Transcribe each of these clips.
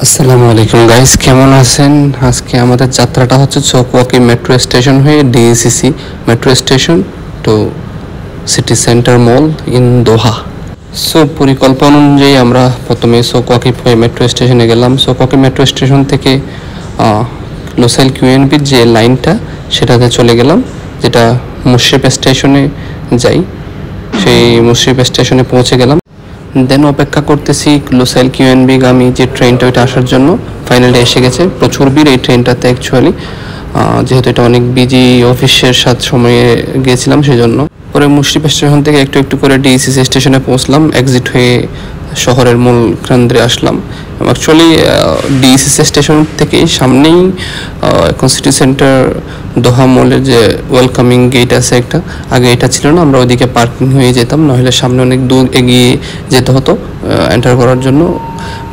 আসসালামু আলাইকুম গাইস, কেমন আছেন? আজকে আমাদের যাত্রাটা হচ্ছে চৌকওয়াকি মেট্রো স্টেশন হয়ে DECC metro station to city centre mall in Doha. So পরিকল্পনা অনুযায়ী আমরা প্রথমে চৌকওয়াকি হয়ে মেট্রো স্টেশনে গেলাম। চৌকওয়াকি মেট্রো স্টেশন থেকে লোসাইল কিউএনবির যে লাইনটা সেটাতে চলে গেলাম, যেটা মুশরিফ স্টেশনে যাই। সেই মুশরিফ স্টেশনে পৌঁছে গেলাম। দেন অপেক্ষা করতেছি লোসাইল কিউএনবি গামী যে ট্রেনটা ওইটা আসার জন্য। ফাইনালি এসে গেছে। প্রচুর ভিড় এই ট্রেনটাতে অ্যাকচুয়ালি, যেহেতু এটা অনেক বিজি অফিসের সাথে সময়ে গিয়েছিলাম সেই জন্য। পরে মুশরিফ স্টেশন থেকে একটু একটু করে ডিএসিসি স্টেশনে পৌঁছলাম, এক্সিট হয়ে শহরের মূল কেন্দ্রে আসলাম। অ্যাকচুয়ালি ডিএসিসি স্টেশন থেকে সামনেই এখন সিটি সেন্টার দোহা মলের যে ওয়েলকামিং গেট আছে একটা, আগে এটা ছিল না, আমরা ওইদিকে পার্কিং হয়ে যেতাম, নাহলে সামনে অনেক দূর এগিয়ে যেতে হতো এন্টার করার জন্য।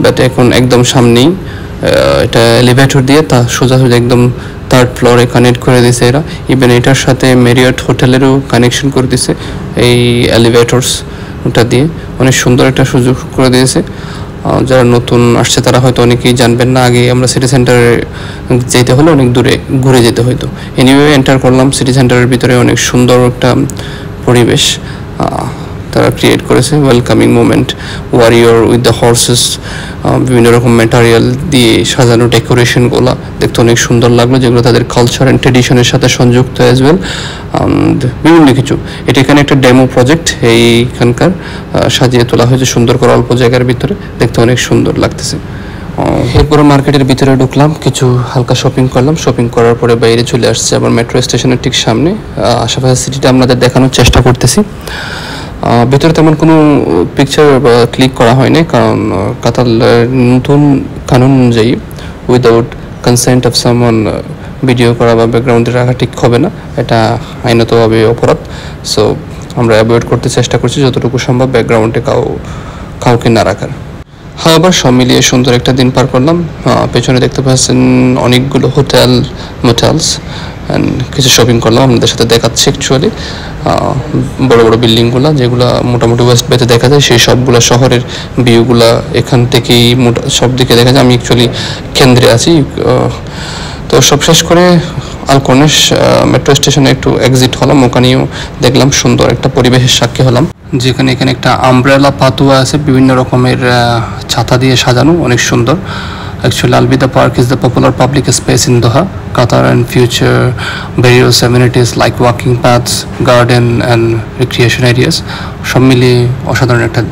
বাট এখন একদম সামনেই এটা এলিভেটর দিয়ে তা সোজা একদম থার্ড ফ্লোরে কানেক্ট করে দিয়েছে এরা। ইভেন এটার সাথে মেরিয়ট হোটেলেরও কানেকশন করে দিয়েছে এই এলিভেটরস ওটা দিয়ে। অনেক সুন্দর একটা সুযোগ করে দিয়েছে। যারা নতুন আসছে তারা হয়তো অনেকেই জানবেন না, আগে আমরা সিটি সেন্টারে যেতে হলে অনেক দূরে ঘুরে যেতে হতো। এনিওয়ে এন্টার করলাম সিটি সেন্টারের ভিতরে। অনেক সুন্দর একটা পরিবেশ তারা ক্রিয়েট করেছে, welcoming moment, warrior with the horses, বিভিন্ন রকম ম্যাটেরিয়াল দিয়ে সাজানো ডেকোরেশনগুলো দেখতে অনেক সুন্দর লাগলো, যেগুলো তাদের কালচার অ্যান্ড ট্রেডিশনের সাথে সংযুক্ত অ্যাজ ওয়েল। বিভিন্ন কিছু। এটা এখানে একটা ডেমো প্রজেক্ট, এইখানকার সাজিয়ে তোলা হয়েছে সুন্দর করে অল্প জায়গার ভিতরে, দেখতে অনেক সুন্দর লাগতেছে। এরপরে মার্কেটের ভিতরে ঢুকলাম, কিছু হালকা শপিং করলাম। শপিং করার পরে বাইরে চলে আসছে আবার মেট্রো স্টেশনের ঠিক সামনে। আশেপাশে সিটিটা আপনাদের দেখানোর চেষ্টা করতেছি। ভেতরে তেমন কোনো পিকচার বা ক্লিক করা হয়নি, কারণ কাতারের নতুন কানুন অনুযায়ী without consent of someone video করা বা ব্যাকগ্রাউন্ডে রাখা ঠিক হবে না, এটা আইনতভাবে অপরাধ। সো আমরা অ্যাভয়েড করতে চেষ্টা করছি যতটুকু সম্ভব ব্যাকগ্রাউন্ডে কাউকে না রাখার। হ্যাঁ, আবার সব মিলিয়ে সুন্দর একটা দিন পার করলাম। পেছনে দেখতে পাচ্ছেন অনেকগুলো মোটেলস অ্যান্ড কিছু শপিং করলাম, আপনাদের সাথে দেখাচ্ছি। অ্যাকচুয়ালি বড় বড় বিল্ডিংগুলো যেগুলো মোটামুটি ওয়েস্ট বেতে দেখা যায়, সেই সবগুলো শহরের ভিউগুলো এখান থেকেই সব দিকে দেখা যায়। আমি অ্যাকচুয়ালি কেন্দ্রে আছি। তো সব শেষ করে আলকর্নেশ মেট্রো স্টেশনে একটু এক্সিট হলাম। ওখানেও দেখলাম সুন্দর একটা পরিবেশের সাক্ষী হলাম, যেখানে এখানে একটা আমব্রেলা পাতুয়া আছে, বিভিন্ন রকমের ছাতা দিয়ে সাজানো, অনেক সুন্দর। Actually, Al-Bida Park is the popular public space in Doha, Qatar, and future various amenities like walking paths, garden, and recreation areas. সব মিলিয়ে অসাধারণ একটা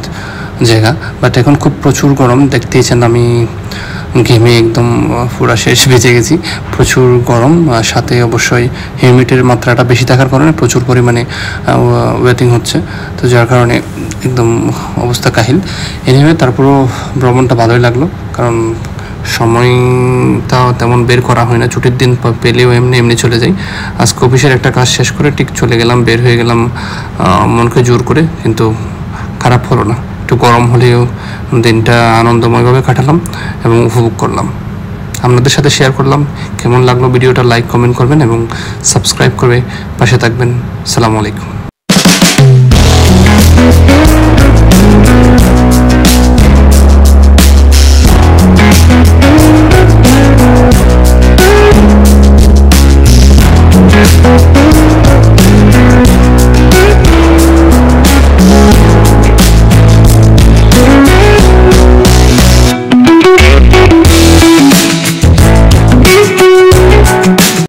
জায়গা। বাট এখন খুব প্রচুর গরম, দেখতেইছেন আমি ঘেমে একদম পুরা শেষ বেঁচে গেছি। প্রচুর গরম, সাথে অবশ্যই হিউমিডিটির মাত্রাটা বেশি থাকার কারণে প্রচুর পরিমাণে ওয়েটিং হচ্ছে, তো যার কারণে একদম অবস্থা কাহিল। এনিওয়ে তারপরও ভ্রমণটা ভালোই লাগলো, কারণ সময়টা তেমন বের করা হয় না, ছুটির দিন পেলেও এমনি চলে যাই। আজকে অফিসের একটা কাজ শেষ করে ঠিক চলে গেলাম, বের হয়ে গেলাম মনকে জোর করে, কিন্তু খারাপ হলো না। একটু গরম হলেও দিনটা আনন্দময়ভাবে কাটালাম এবং উপভোগ করলাম। আপনাদের সাথে শেয়ার করলাম। কেমন লাগলো ভিডিওটা লাইক কমেন্ট করবেন এবং সাবস্ক্রাইব করে পাশে থাকবেন। আসসালামু আলাইকুম।